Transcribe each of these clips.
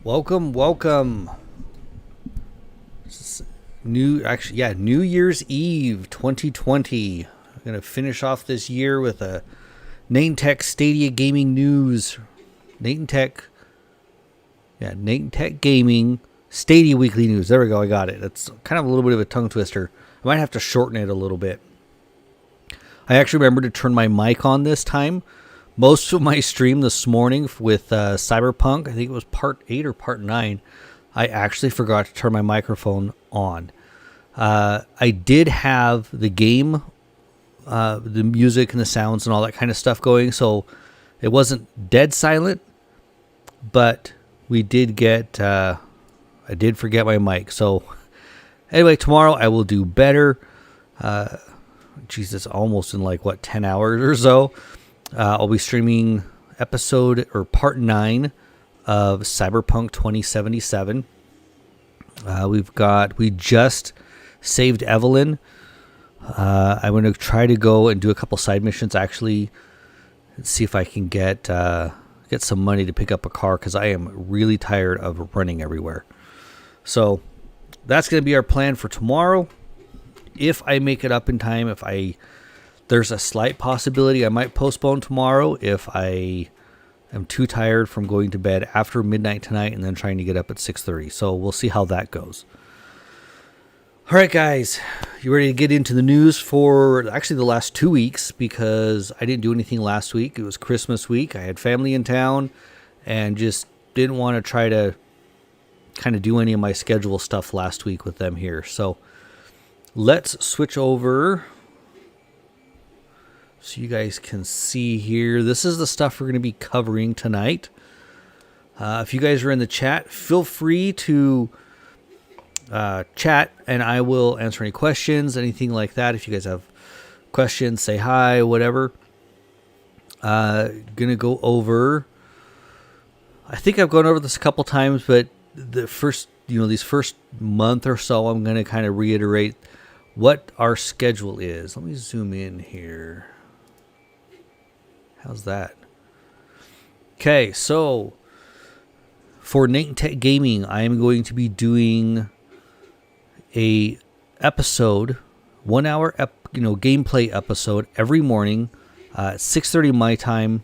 Welcome. New Year's Eve 2020. I'm going to finish off this year with a NaytonTech Stadia gaming news. NaytonTech gaming Stadia weekly news. There we go, I got it. That's kind of a little bit of a tongue twister. I might have to shorten it a little bit. I actually remember to turn my mic on this time. Most of my stream this morning with Cyberpunk, I think it was part 8 or part 9, I actually forgot to turn my microphone on. I did have the game, the music and the sounds and all that kind of stuff going, so it wasn't dead silent, but we did get, I did forget my mic. So anyway, tomorrow I will do better. Jesus, almost in 10 hours or so. I'll be streaming part 9 of Cyberpunk 2077. We just saved Evelyn. I'm going to try to go and do a couple side missions, actually, and see if I can get some money to pick up a car, because I am really tired of running everywhere. So that's going to be our plan for tomorrow. If I make it up in time, there's a slight possibility I might postpone tomorrow if I am too tired from going to bed after midnight tonight and then trying to get up at 6:30. So we'll see how that goes. All right, guys, you ready to get into the news for actually the last 2 weeks, because I didn't do anything last week. It was Christmas week. I had family in town and just didn't want to try to kind of do any of my schedule stuff last week with them here. So let's switch over so you guys can see here. This is the stuff we're going to be covering tonight. If you guys are in the chat, feel free to chat, and I will answer any questions, anything like that. If you guys have questions, say hi, whatever. Gonna go over. I think I've gone over this a couple times, but the first, these first month or so, I'm gonna kind of reiterate what our schedule is. Let me zoom in here. How's that? Okay, so for NaytonTech Gaming, I am going to be doing a episode, 1 hour gameplay episode every morning at 6:30 my time,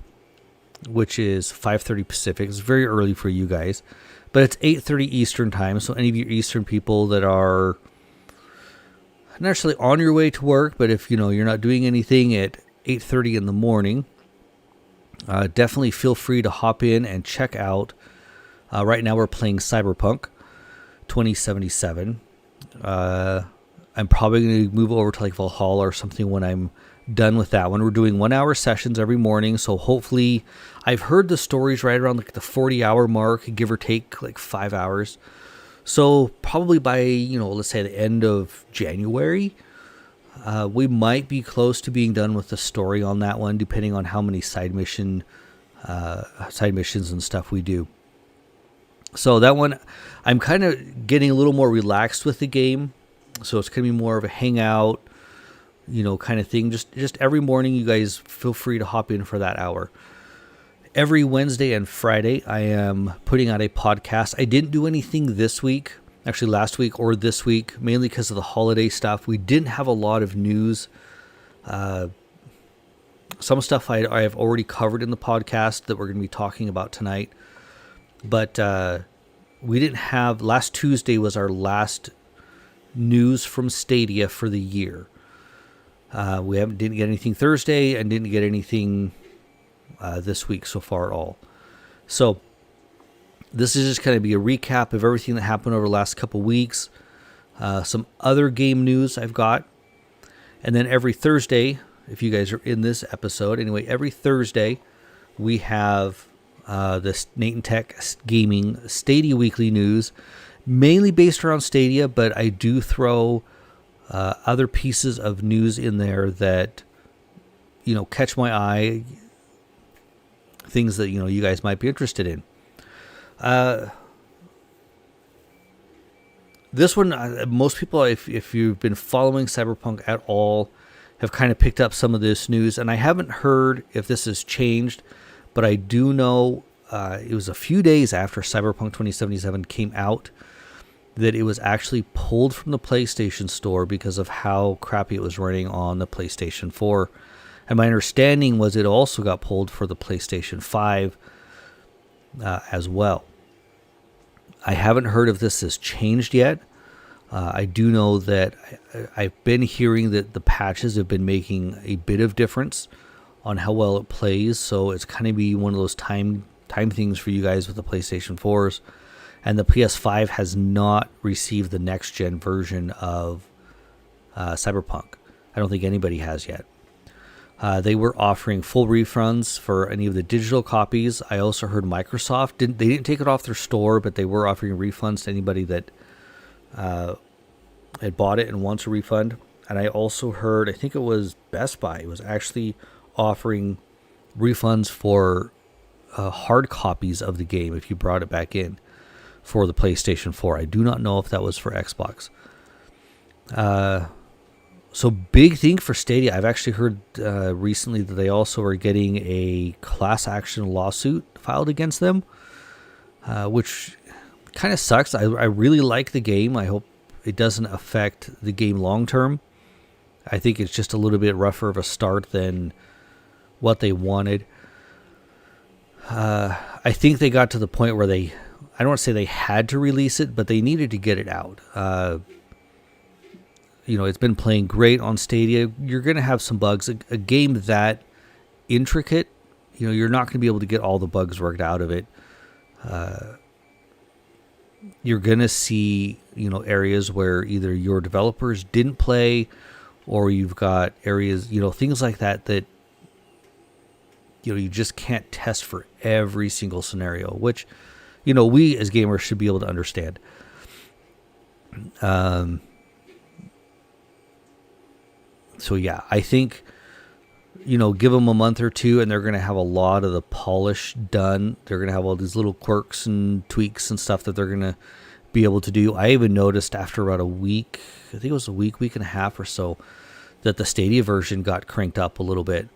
which is 5:30 Pacific. It's very early for you guys, but it's 8:30 Eastern time. So any of you Eastern people that are not necessarily on your way to work, but if you're not doing anything at 8:30 in the morning, definitely feel free to hop in and check out. Right now we're playing Cyberpunk 2077. I'm probably going to move over to Valhalla or something when I'm done with that one. We're doing 1 hour sessions every morning, so hopefully, I've heard the stories right around the 40-hour mark, give or take 5 hours. So probably by let's say the end of January, we might be close to being done with the story on that one, depending on how many side missions and stuff we do. So that one, I'm kind of getting a little more relaxed with the game. So it's going to be more of a hangout, kind of thing. Just every morning, you guys feel free to hop in for that hour. Every Wednesday and Friday, I am putting out a podcast. I didn't do anything this week, actually last week or this week, mainly because of the holiday stuff. We didn't have a lot of news. Some stuff I have already covered in the podcast that we're going to be talking about tonight. But we didn't have, last Tuesday was our last news from Stadia for the year. We didn't get anything Thursday and didn't get anything this week so far at all. So this is just going to be a recap of everything that happened over the last couple weeks. Some other game news I've got. And then every Thursday, if you guys are in this episode, anyway, every Thursday we have this NaytonTech Gaming Stadia weekly news, mainly based around Stadia, but I do throw other pieces of news in there that catch my eye, things that you guys might be interested in. This one, most people, if you've been following Cyberpunk at all, have kind of picked up some of this news, and I haven't heard if this has changed, but I do know it was a few days after Cyberpunk 2077 came out that it was actually pulled from the PlayStation Store because of how crappy it was running on the PlayStation 4. And my understanding was it also got pulled for the PlayStation 5 as well. I haven't heard if this has changed yet. I do know that I've been hearing that the patches have been making a bit of difference on how well it plays. So it's kind of be one of those time things for you guys with the PlayStation 4s. And the PS5 has not received the next gen version of Cyberpunk. I don't think anybody has yet. They were offering full refunds for any of the digital copies. I also heard Microsoft didn't take it off their store, but they were offering refunds to anybody that had bought it and wants a refund. And I also heard, I think it was Best Buy was actually offering refunds for hard copies of the game if you brought it back in for the PlayStation 4. I do not know if that was for Xbox. So big thing for Stadia. I've actually heard recently that they also are getting a class action lawsuit filed against them, which kind of sucks. I really like the game. I hope it doesn't affect the game long term. I think it's just a little bit rougher of a start than what they wanted. I think they got to the point where I don't want to say they had to release it, but they needed to get it out. It's been playing great on Stadia. You're going to have some bugs. A game that intricate, you're not going to be able to get all the bugs worked out of it. You're going to see, areas where either your developers didn't play or you've got areas, things like that you just can't test for every single scenario, which, we as gamers should be able to understand. So yeah, I think, give them a month or two and they're going to have a lot of the polish done. They're going to have all these little quirks and tweaks and stuff that they're going to be able to do. I even noticed after about a week, I think it was a week and a half or so, that the Stadia version got cranked up a little bit.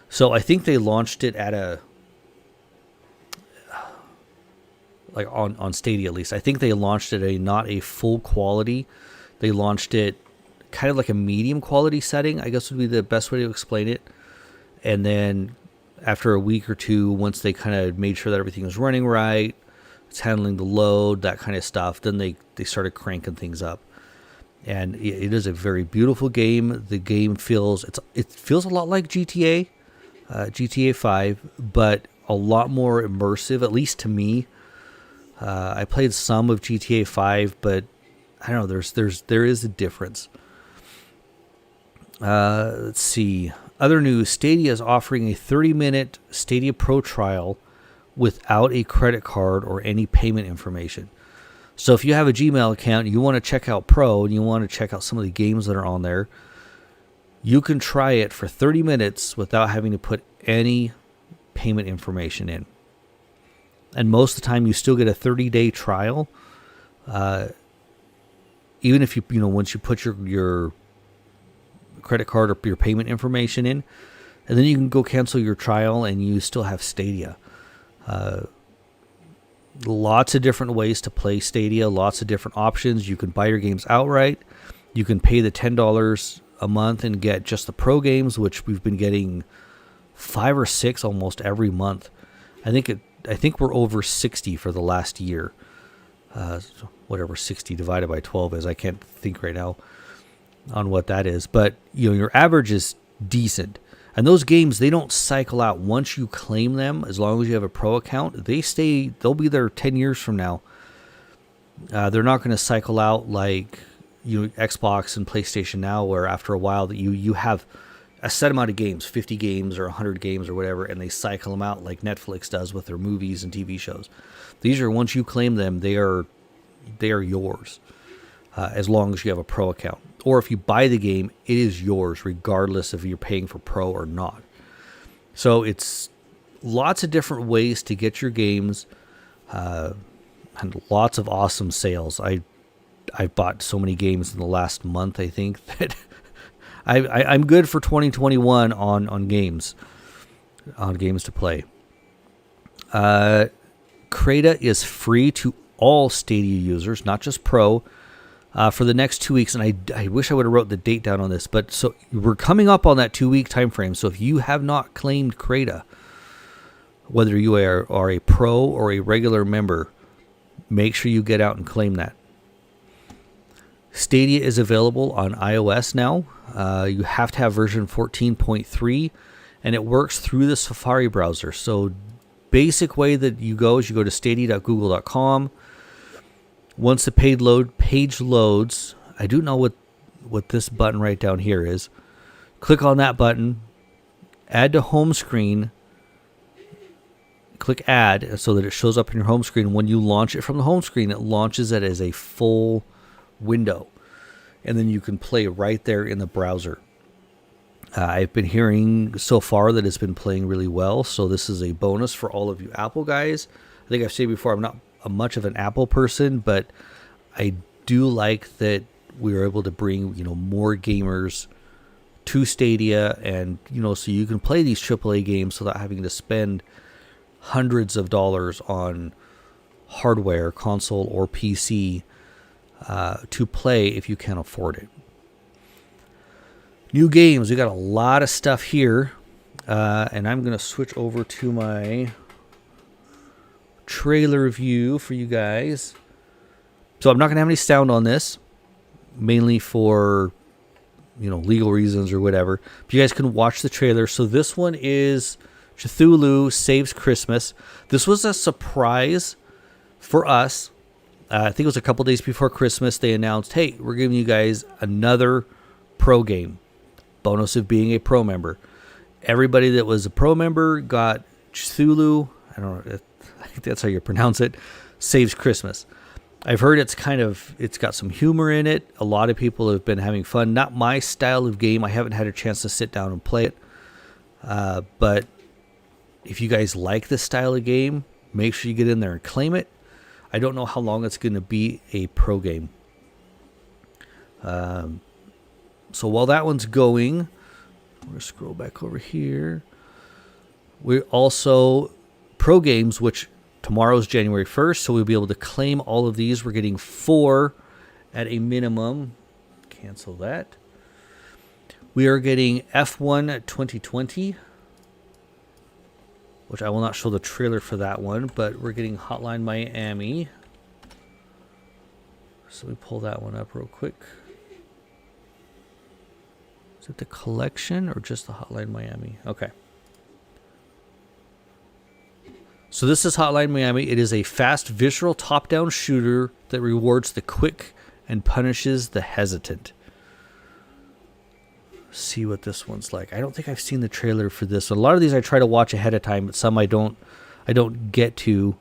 So I think they launched it at on Stadia at least. I think they launched it not a full quality. They launched it kind of like a medium quality setting, I guess would be the best way to explain it. And then after a week or two, once they kind of made sure that everything was running right, it's handling the load, that kind of stuff, then they started cranking things up. And it is a very beautiful game. The game feels a lot like GTA 5, but a lot more immersive, at least to me. I played some of GTA 5, but I don't know, there is a difference. Let's see. Other news, Stadia is offering a 30-minute Stadia Pro trial without a credit card or any payment information. So if you have a Gmail account, you want to check out Pro, and you want to check out some of the games that are on there, you can try it for 30 minutes without having to put any payment information in. And most of the time, you still get a 30-day trial. Even if once you put your credit card or your payment information in, and then you can go cancel your trial and you still have Stadia. Lots of different ways to play Stadia, lots of different options. You can buy your games outright. You can pay the $10 a month and get just the pro games, which we've been getting 5 or 6 almost every month. I think we're over 60 for the last year. Whatever 60 divided by 12 is, I can't think right now on what that is. But your average is decent. And those games, they don't cycle out. Once you claim them, as long as you have a pro account, they'll be there 10 years from now. They're not going to cycle out like Xbox and PlayStation Now, where after a while that you have a set amount of games, 50 games or 100 games or whatever, and they cycle them out like Netflix does with their movies and TV shows. These are, once you claim them, they are yours, as long as you have a pro account. Or if you buy the game, it is yours regardless if you're paying for pro or not. So it's lots of different ways to get your games, and lots of awesome sales. I've bought so many games in the last month, I think, that I'm good for 2021 on games to play. Crata is free to all Stadia users, not just Pro, for the next 2 weeks. And I wish I would have wrote the date down on this, but so we're coming up on that 2-week time frame. So if you have not claimed Crata, whether you are a Pro or a regular member, make sure you get out and claim that. Stadia is available on iOS now. You have to have version 14.3, and it works through the Safari browser. So basic way that you go is you go to stadia.google.com. Once the page loads, I do know what this button right down here is. Click on that button, add to home screen, click add so that it shows up in your home screen. When you launch it from the home screen, it launches it as a full window, and then you can play right there in the browser. I've been hearing so far that it's been playing really well, so this is a bonus for all of you Apple guys. I think I've said before, I'm not much of an Apple person, but I do like that we were able to bring more gamers to Stadia, and so you can play these AAA games without having to spend hundreds of dollars on hardware, console or PC, to play if you can't afford it. New games, we got a lot of stuff here, and I'm going to switch over to my trailer view for you guys. So I'm not going to have any sound on this, mainly for legal reasons or whatever. But you guys can watch the trailer. So this one is Cthulhu Saves Christmas. This was a surprise for us. I think it was a couple days before Christmas. They announced, hey, we're giving you guys another Pro game. Bonus of being a Pro member. Everybody that was a Pro member got Cthulhu. I don't know. I think that's how you pronounce it. Saves Christmas. I've heard it's got some humor in it. A lot of people have been having fun. Not my style of game. I haven't had a chance to sit down and play it. But if you guys like this style of game, make sure you get in there and claim it. I don't know how long it's going to be a Pro game. So while that one's going, we're going to scroll back over here. We're also Pro games, which tomorrow's January 1st, so we'll be able to claim all of these. We're getting 4 at a minimum. Cancel that. We are getting F1 2020, which I will not show the trailer for that one, but we're getting Hotline Miami. So we pull that one up real quick. Is it the collection or just the Hotline Miami? Okay. So this is Hotline Miami. It is a fast, visceral, top-down shooter that rewards the quick and punishes the hesitant. See what this one's like. I don't think I've seen the trailer for this one. A lot of these I try to watch ahead of time, but some I don't get to.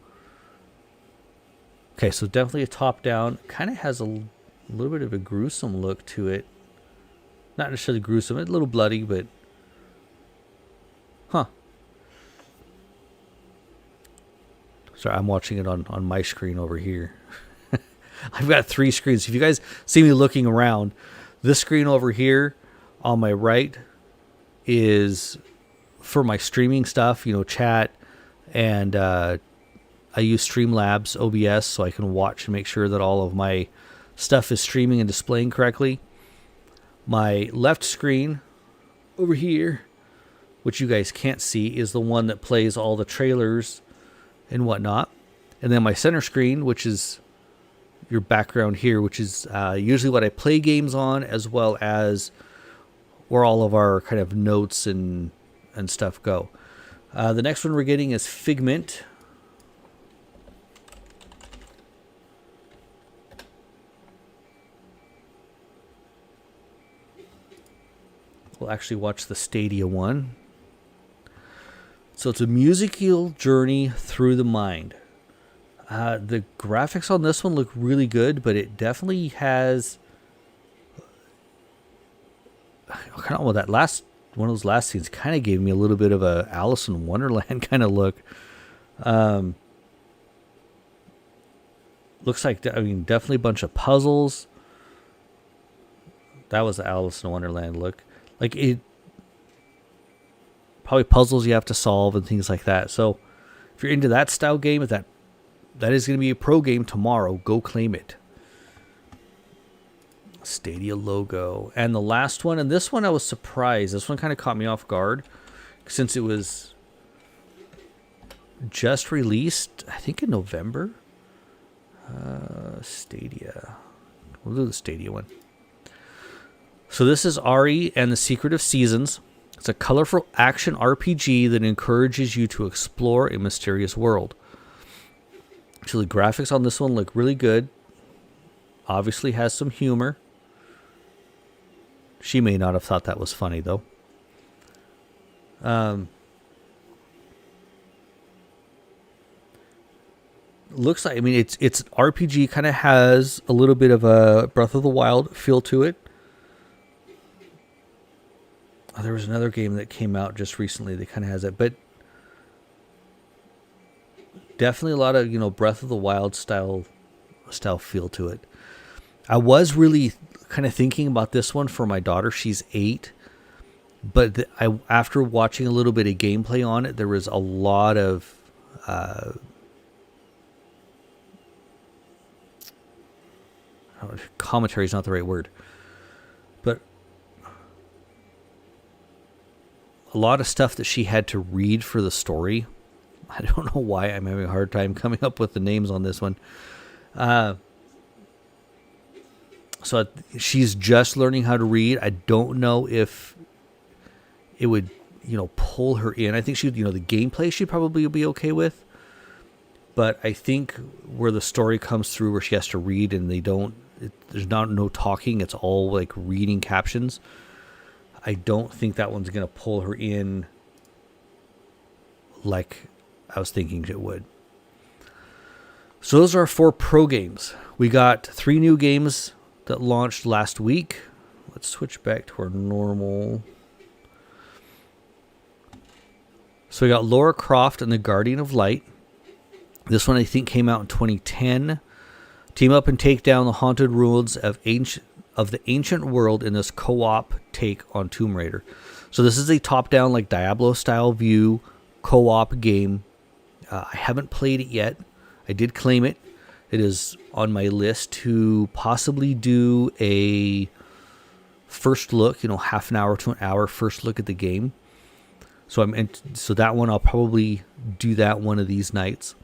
Okay, so definitely a top-down. Kind of has a little bit of a gruesome look to it. Not necessarily gruesome, it's a little bloody, but sorry, I'm watching it on my screen over here. I've got 3 screens. If you guys see me looking around, this screen over here on my right is for my streaming stuff, chat, and I use Streamlabs OBS so I can watch and make sure that all of my stuff is streaming and displaying correctly. My left screen over here, which you guys can't see, is the one that plays all the trailers and whatnot. And then my center screen, which is your background here, which is usually what I play games on, as well as where all of our kind of notes and stuff go. The next one we're getting is Figment. We'll actually watch the Stadia one. So it's a musical journey through the mind. The graphics on this one look really good, but it definitely has kind of that last one of those last scenes kind of gave me a little bit of a Alice in Wonderland kind of look. Looks like, definitely a bunch of puzzles. That was the Alice in Wonderland look. Like, it probably puzzles you have to solve and things like that. So if you're into that style game with that that is going to be a pro game tomorrow. Go claim it. Stadia logo. And the last one, and this one I was surprised. This one kind of caught me off guard since it was just released, I think in November. Stadia. We'll do the Stadia one. So this is Ari and the Secret of Seasons. It's a colorful action RPG that encourages you to explore a mysterious world. So the graphics on this one look really good. Obviously has some humor. She may not have thought that was funny, though. Looks like, I mean, it's RPG, kind of has a little bit of a Breath of the Wild feel to it. Oh, there was another game that came out just recently that kind of has it, but definitely a lot of, you know, Breath of the Wild style feel to it. I was really kind of thinking about this one for my daughter. She's 8, but after watching a little bit of gameplay on it, there was a lot of commentary is not the right word, but a lot of stuff that she had to read for the story. I don't know why I'm having a hard time coming up with the names on this one. So she's just learning how to read. I don't know if it would, you know, pull her in. I think she, you know, the gameplay she'd probably be okay with. But I think where the story comes through, where she has to read and there's no talking. It's all like reading captions. I don't think that one's going to pull her in like I was thinking it would. So those are our 4 pro games. We got 3 new games that launched last week. Let's switch back to our normal. So we got Lara Croft and the Guardian of Light. This one I think came out in 2010. Team up and take down the haunted ruins of the ancient world in this co-op take on Tomb Raider. So this is a top-down, like Diablo style view co-op game. I haven't played it yet. I did claim it. It is on my list to possibly do a first look, you know, half an hour to an hour first look at the game. So so that one I'll probably do that one of these nights.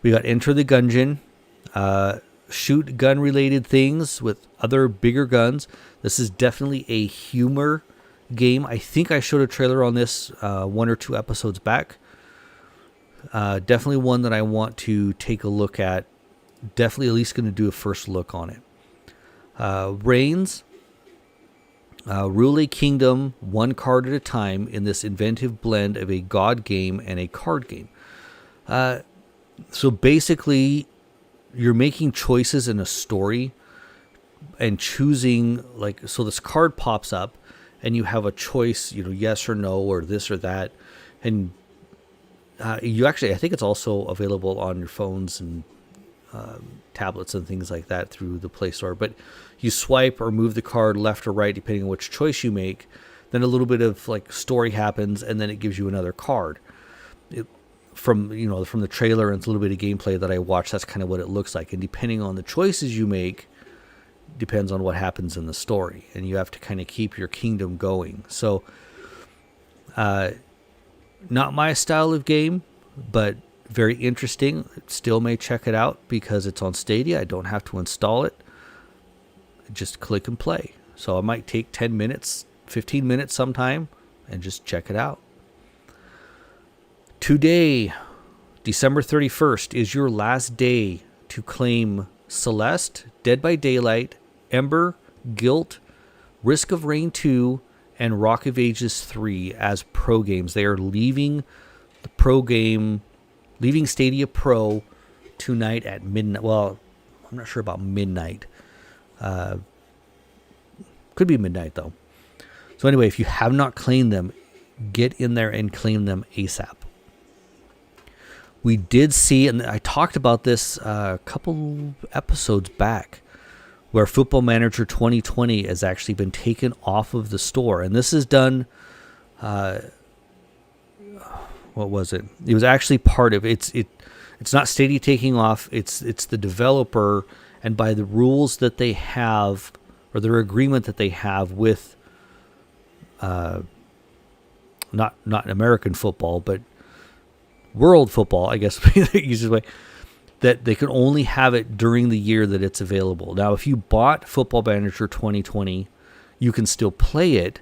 We got Enter the Gungeon, shoot gun related things with other bigger guns. This is definitely a humor game. I think I showed a trailer on this 1 or 2 episodes back. Definitely one that I want to take a look at. Definitely at least going to do a first look on it. Reigns, rule a kingdom 1 card at a time in this inventive blend of a god game and a card game. So basically, you're making choices in a story and choosing, like, so this card pops up and you have a choice, you know, yes or no, or this or that. And you actually, I think it's also available on your phones and tablets and things like that through the Play Store. But you swipe or move the card left or right, depending on which choice you make. Then a little bit of like story happens, and then it gives you another card. From the trailer and a little bit of gameplay that I watched, that's kind of what it looks like. And depending on the choices you make, depends on what happens in the story. And you have to kind of keep your kingdom going. So, not my style of game, but very interesting. Still may check it out because it's on Stadia. I don't have to install it. Just click and play. So I might take 10 minutes, 15 minutes sometime and just check it out. Today, December 31st, is your last day to claim Celeste, Dead by Daylight, Ember, Guilt, Risk of Rain 2, and Rock of Ages 3 as pro games. They are leaving the pro game, leaving Stadia Pro tonight at midnight. Well, I'm not sure about midnight. Could be midnight, though. So anyway, if you have not claimed them, get in there and claim them ASAP. We did see, and I talked about this a couple episodes back, where Football Manager 2020 has actually been taken off of the store. And this is done, what was it? It was actually part of it's It's not Stadia taking off. It's the developer, and by the rules that they have, or their agreement that they have with, not American football, but world football, I guess would be the easiest way, that they can only have it during the year that it's available. Now, if you bought Football Manager 2020, you can still play it,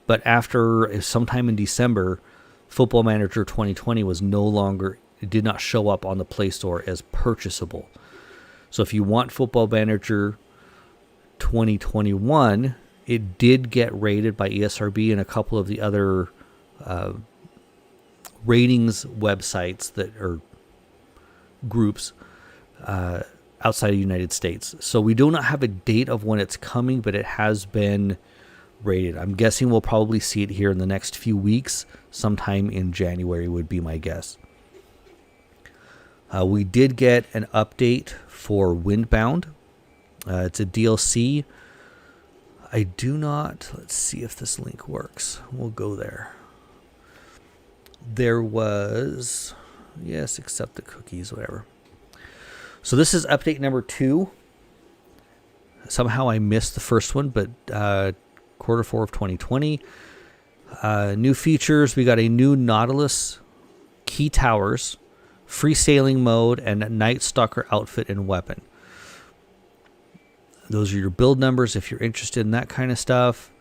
but after sometime in December, Football Manager 2020 was no longer, it did not show up on the Play Store as purchasable. So if you want Football Manager 2021, it did get rated by ESRB and a couple of the other ratings websites that are groups outside of the United States. So we do not have a date of when it's coming, but it has been rated. I'm guessing we'll probably see it here in the next few weeks. Sometime in January would be my guess. We did get an update for Windbound. It's a DLC. I do not... Let's see if this link works. We'll go there. There was... Yes, accept the cookies, whatever. So this is update number 2. Somehow I missed the first one, but quarter 4 of 2020. New features. We got a new Nautilus key towers, free sailing mode, and a Night Stalker outfit and weapon. Those are your build numbers if you're interested in that kind of stuff.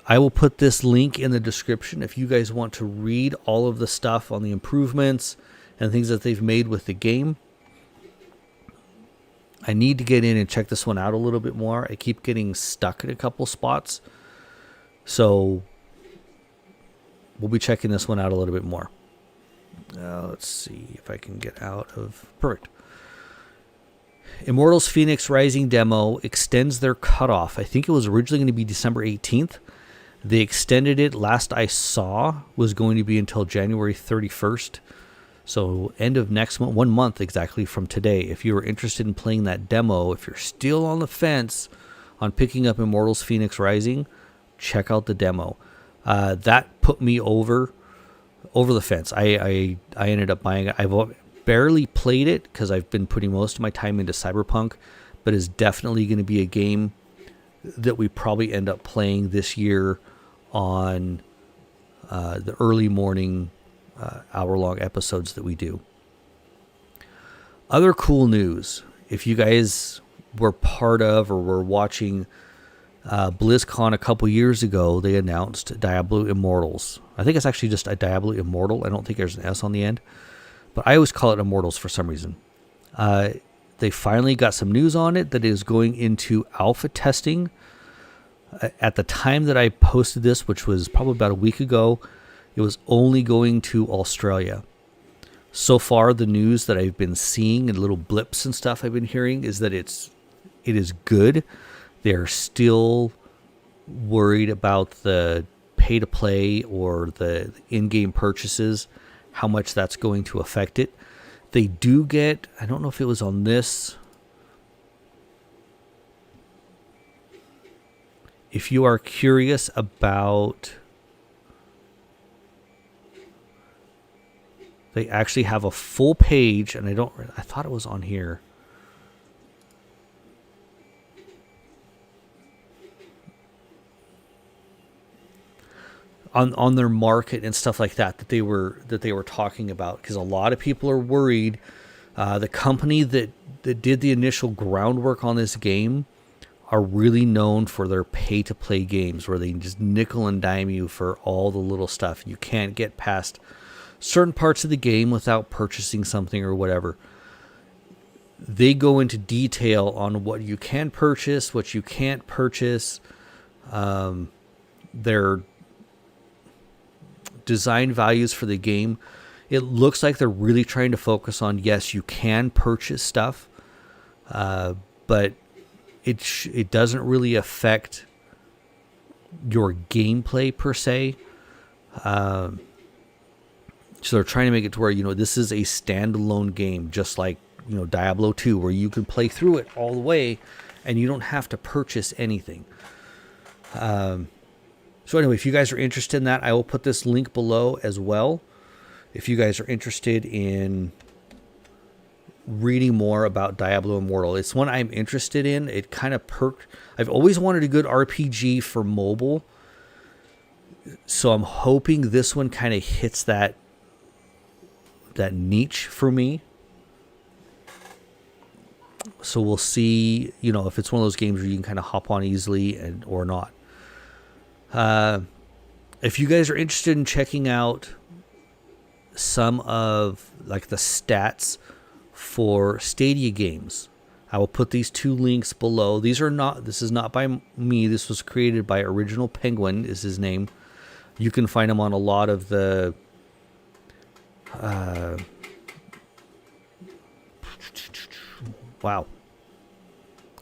I will put this link in the description if you guys want to read all of the stuff on the improvements and things that they've made with the game. I need to get in and check this one out a little bit more. I keep getting stuck at a couple spots. So we'll be checking this one out a little bit more. Let's see if I can get out of... Perfect. Immortals Phoenix Rising demo extends their cutoff. I think it was originally going to be December 18th. They extended it. Last I saw was going to be until January 31st. So end of next month, 1 month exactly from today. If you are interested in playing that demo, if you're still on the fence on picking up Immortals Phoenix Rising, check out the demo. That put me over the fence. I ended up buying it. I've barely played it because I've been putting most of my time into Cyberpunk, but it's definitely going to be a game that we probably end up playing this year on the early morning hour-long episodes that we do. Other cool news, if you guys were part of or were watching BlizzCon a couple years ago, they announced Diablo Immortals. I think it's actually just a Diablo Immortal. I don't think there's an S on the end, but I always call it Immortals for some reason. They finally got some news on it that is going into alpha testing. At the time that I posted this, which was probably about a week ago, it was only going to Australia. So far, the news that I've been seeing and little blips and stuff I've been hearing is that it is good. They're still worried about the pay-to-play or the in-game purchases, how much that's going to affect it. They do get, I don't know if it was on this. If you are curious about, they actually have a full page, and I thought it was on here. On their market and stuff like that they were talking about, because a lot of people are worried. The company that did the initial groundwork on this game are really known for their pay-to-play games, where they just nickel and dime you for all the little stuff. You can't get past certain parts of the game without purchasing something or whatever. They go into detail on what you can purchase, what you can't purchase. Their design values for the game, it looks like they're really trying to focus on, yes, you can purchase stuff, but it doesn't really affect your gameplay per se. So they're trying to make it to where, this is a standalone game, just like, Diablo 2, where you can play through it all the way and you don't have to purchase anything. So anyway, if you guys are interested in that, I will put this link below as well. if you guys are interested in reading more about Diablo Immortal. It's one I'm interested in. It kind of perked. I've always wanted a good RPG for mobile, so I'm hoping this one kind of hits that niche for me. So we'll see, if it's one of those games where you can kind of hop on easily or not. If you guys are interested in checking out some of like the stats for Stadia games, I will put these two links below. This is not by me. This was created by OriginalPenguin is his name. You can find him on a lot of the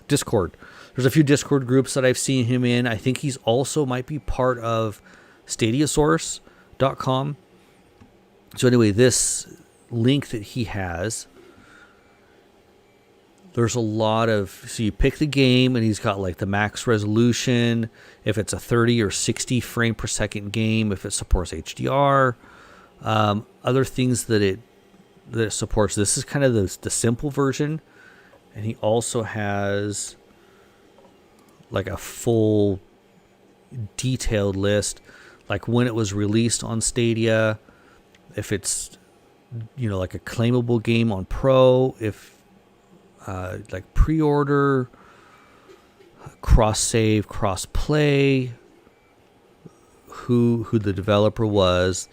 Discord. There's a few Discord groups that I've seen him in. I think he's also might be part of StadiaSource.com. So anyway, this link that he has, there's a lot of, so you pick the game and he's got like the max resolution, if it's a 30 or 60 frame per second game, if it supports HDR, other things that it supports. This is kind of the simple version. And he also has like a full detailed list, like when it was released on Stadia, if it's, like a claimable game on Pro, if like pre-order, cross-save, cross-play, who the developer was,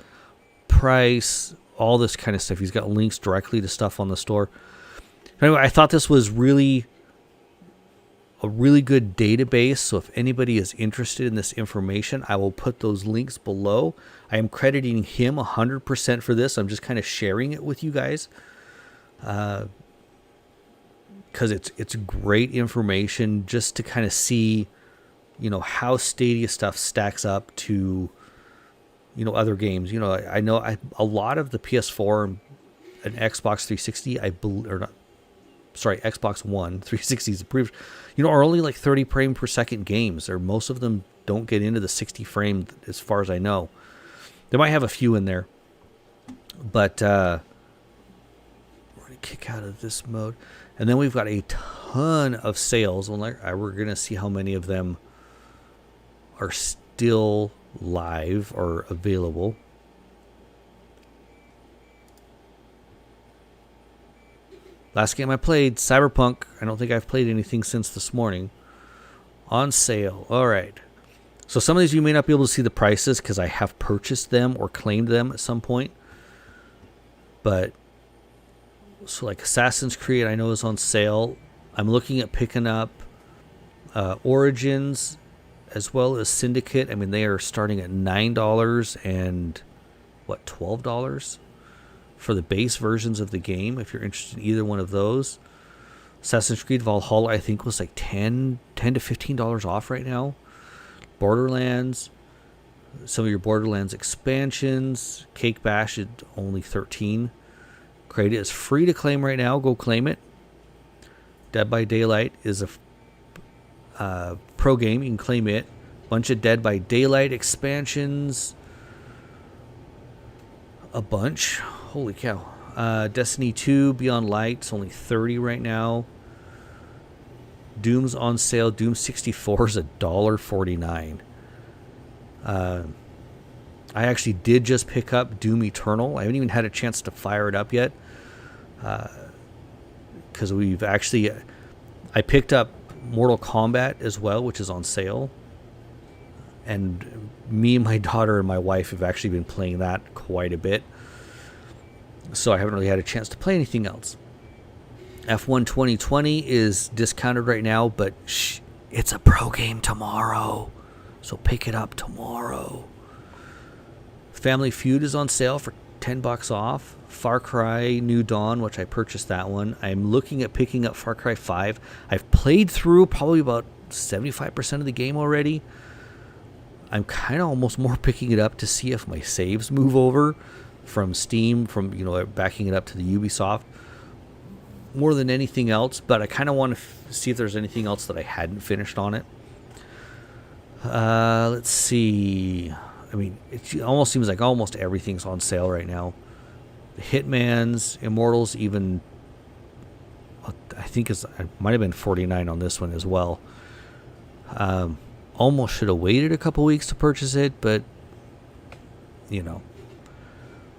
price, all this kind of stuff. He's got links directly to stuff on the store. Anyway, I thought this was a really good database. So if anybody is interested in this information, I will put those links below. I am crediting him 100% for this. I'm just kind of sharing it with you guys because it's great information just to kind of see, how Stadia stuff stacks up to, other games. I know a lot of the PS4 and Xbox 360, Xbox One 360 is approved, are only like 30 frame per second games, or most of them don't get into the 60 frame as far as I know. They might have a few in there, but we're going to kick out of this mode. And then we've got a ton of sales. We're going to see how many of them are still live or available. Last game I played, Cyberpunk. I don't think I've played anything since this morning. On sale. All right. So some of these you may not be able to see the prices because I have purchased them or claimed them at some point. But, so like Assassin's Creed I know is on sale. I'm looking at picking up Origins as well as Syndicate. I mean, they are starting at $9 and, $12? For the base versions of the game, if you're interested in either one of those. Assassin's Creed Valhalla, I think, was like $10 to $15 off right now. Borderlands, some of your Borderlands expansions. Cake Bash is only $13. Crate is free to claim right now. Go claim it. Dead by Daylight is a pro game. You can claim it. Bunch of Dead by Daylight expansions. A bunch. Holy cow. Destiny 2 Beyond Light is only $30 right now. Doom's on sale. Doom 64 is $1.49. I actually did just pick up Doom Eternal. I haven't even had a chance to fire it up yet. Because I picked up Mortal Kombat as well, which is on sale. And me and my daughter and my wife have actually been playing that quite a bit. So I haven't really had a chance to play anything else. F1 2020 is discounted right now, but it's a pro game tomorrow. So pick it up tomorrow. Family Feud is on sale for $10 off. Far Cry New Dawn, which I purchased that one. I'm looking at picking up Far Cry 5. I've played through probably about 75% of the game already. I'm kind of almost more picking it up to see if my saves move over from Steam, backing it up to the Ubisoft more than anything else. But I kind of want to see if there's anything else that I hadn't finished on it. Let's see. I mean, it almost seems like almost everything's on sale right now. Hitman's, Immortals, even I think it might have been $49 on this one as well. Almost should have waited a couple weeks to purchase it, but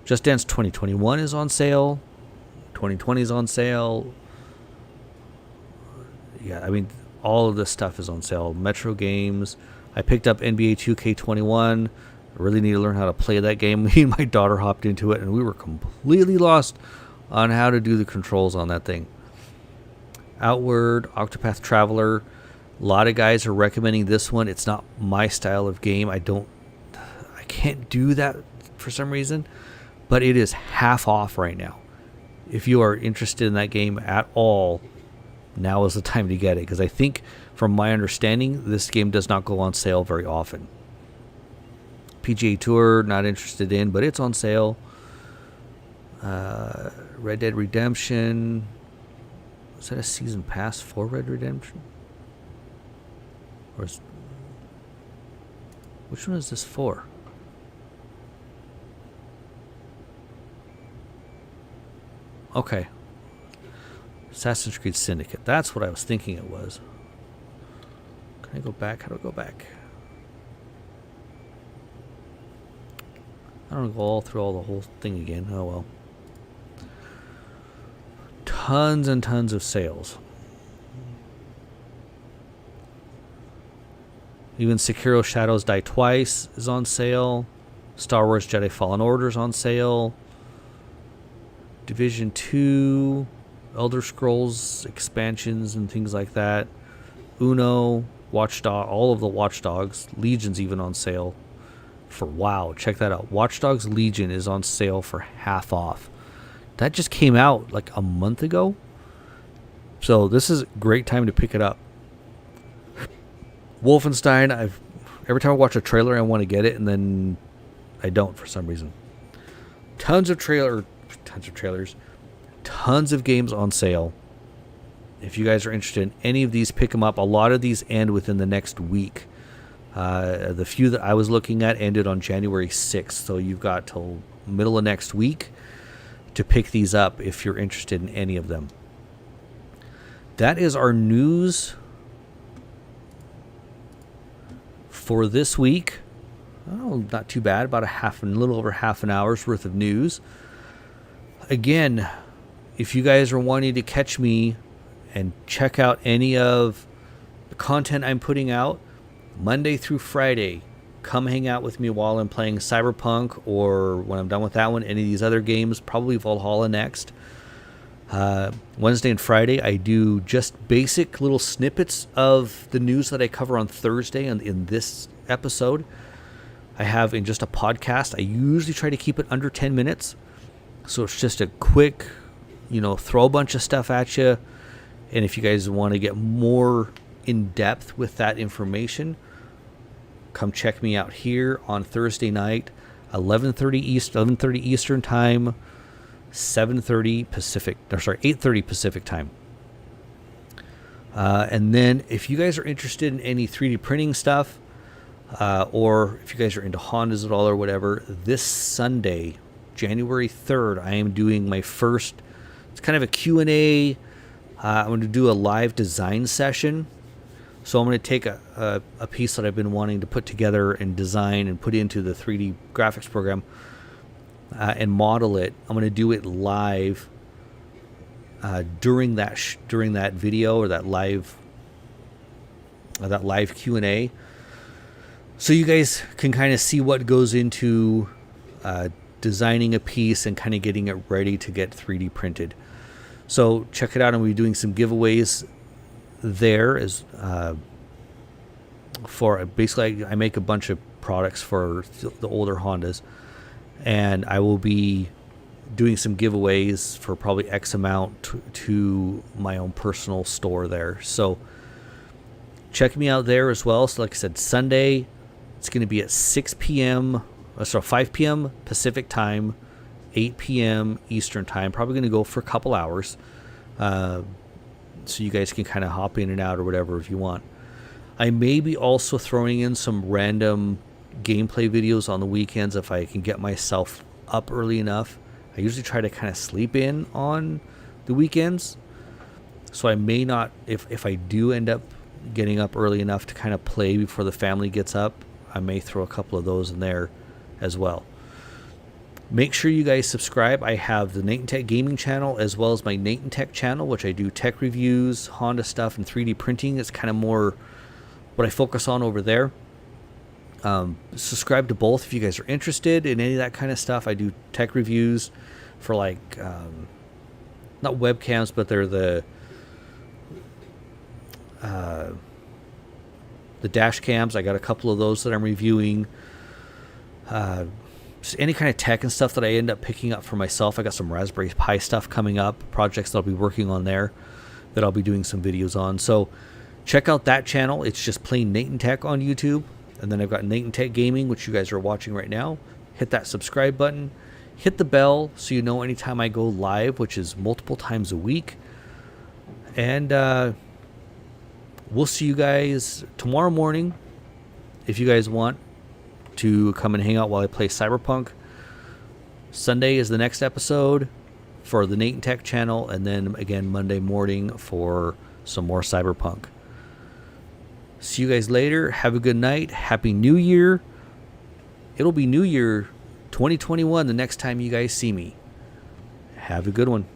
Just Dance 2021 is on sale. 2020 is on sale. Yeah, I mean, all of this stuff is on sale. Metro Games. I picked up NBA 2K21. I really need to learn how to play that game. Me and my daughter hopped into it, and we were completely lost on how to do the controls on that thing. Outward, Octopath Traveler. A lot of guys are recommending this one. It's not my style of game. I can't do that for some reason, but it is half off right now. If you are interested in that game at all, now is the time to get it, because I think, from my understanding, this game does not go on sale very often. PGA Tour, not interested in, but it's on sale. Red Dead Redemption. Is that a season pass for Red Dead Redemption? Which one is this for? Okay. Assassin's Creed Syndicate. That's what I was thinking it was. Can I go back? How do I go back? I don't want to go all through the whole thing again. Oh well. Tons and tons of sales. Even Sekiro Shadows Die Twice is on sale. Star Wars Jedi Fallen Order is on sale. Division 2, Elder Scrolls expansions and things like that. Uno, Watchdog, all of the Watchdogs. Legion's even on sale for WoW. Check that out. Watchdogs Legion is on sale for half off. That just came out like a month ago. So this is a great time to pick it up. Wolfenstein, every time I watch a trailer, I want to get it, and then I don't for some reason. Tons of trailers, tons of games on sale. If you guys are interested in any of these, pick them up. A lot of these end within the next week. The few that I was looking at ended on January 6th, so you've got till middle of next week to pick these up if you're interested in any of them. That is our news for this week. Oh, not too bad. About a little over half an hour's worth of news. Again, if you guys are wanting to catch me and check out any of the content I'm putting out Monday through Friday, come hang out with me while I'm playing Cyberpunk, or when I'm done with that one, any of these other games, probably Valhalla next. Wednesday and Friday, I do just basic little snippets of the news that I cover on Thursday and in this episode. I have in just a podcast. I usually try to keep it under 10 minutes. So it's just a quick, throw a bunch of stuff at you. And if you guys want to get more in depth with that information, come check me out here on Thursday night, 11:30 Eastern time, 8:30 Pacific time. And then if you guys are interested in any 3D printing stuff, or if you guys are into Hondas at all or whatever, this Sunday, January 3rd, I am doing my first, it's kind of a Q&A. I'm going to do a live design session. So I'm going to take a piece that I've been wanting to put together and design and put into the 3D graphics program and model it. I'm going to do it live during that video or that live Q&A. So you guys can kind of see what goes into designing a piece and kind of getting it ready to get 3D printed. So check it out. I'm going to be doing some giveaways there as for basically I make a bunch of products for the older Hondas, and I will be doing some giveaways for probably X amount to my own personal store there. So check me out there as well. So like I said, Sunday, it's going to be at 5 p.m. Pacific time, 8 p.m. Eastern time. Probably going to go for a couple hours. So you guys can kind of hop in and out or whatever if you want. I may be also throwing in some random gameplay videos on the weekends if I can get myself up early enough. I usually try to kind of sleep in on the weekends. So I may not, if I do end up getting up early enough to kind of play before the family gets up, I may throw a couple of those in there as well. Make sure you guys subscribe. I have the NaytonTech gaming channel as well as my NaytonTech channel, which I do tech reviews, Honda stuff, and 3D printing. It's kind of more what I focus on over there. Subscribe to both if you guys are interested in any of that kind of stuff. I do tech reviews for like, not webcams, but they're the dash cams. I got a couple of those that I'm reviewing. Just any kind of tech and stuff that I end up picking up for myself. I got some Raspberry Pi stuff coming up, projects that I'll be working on there that I'll be doing some videos on. So check out that channel. It's just plain NaytonTech on YouTube. And then I've got NaytonTech Gaming, which you guys are watching right now. Hit that subscribe button. Hit the bell so you know anytime I go live, which is multiple times a week. And we'll see you guys tomorrow morning if you guys want to come and hang out while I play Cyberpunk. Sunday is the next episode for the NaytonTech channel, and then again Monday morning for some more Cyberpunk. See you guys later. Have a good night. Happy New Year. It'll be New Year 2021 the next time you guys see me. Have a good one.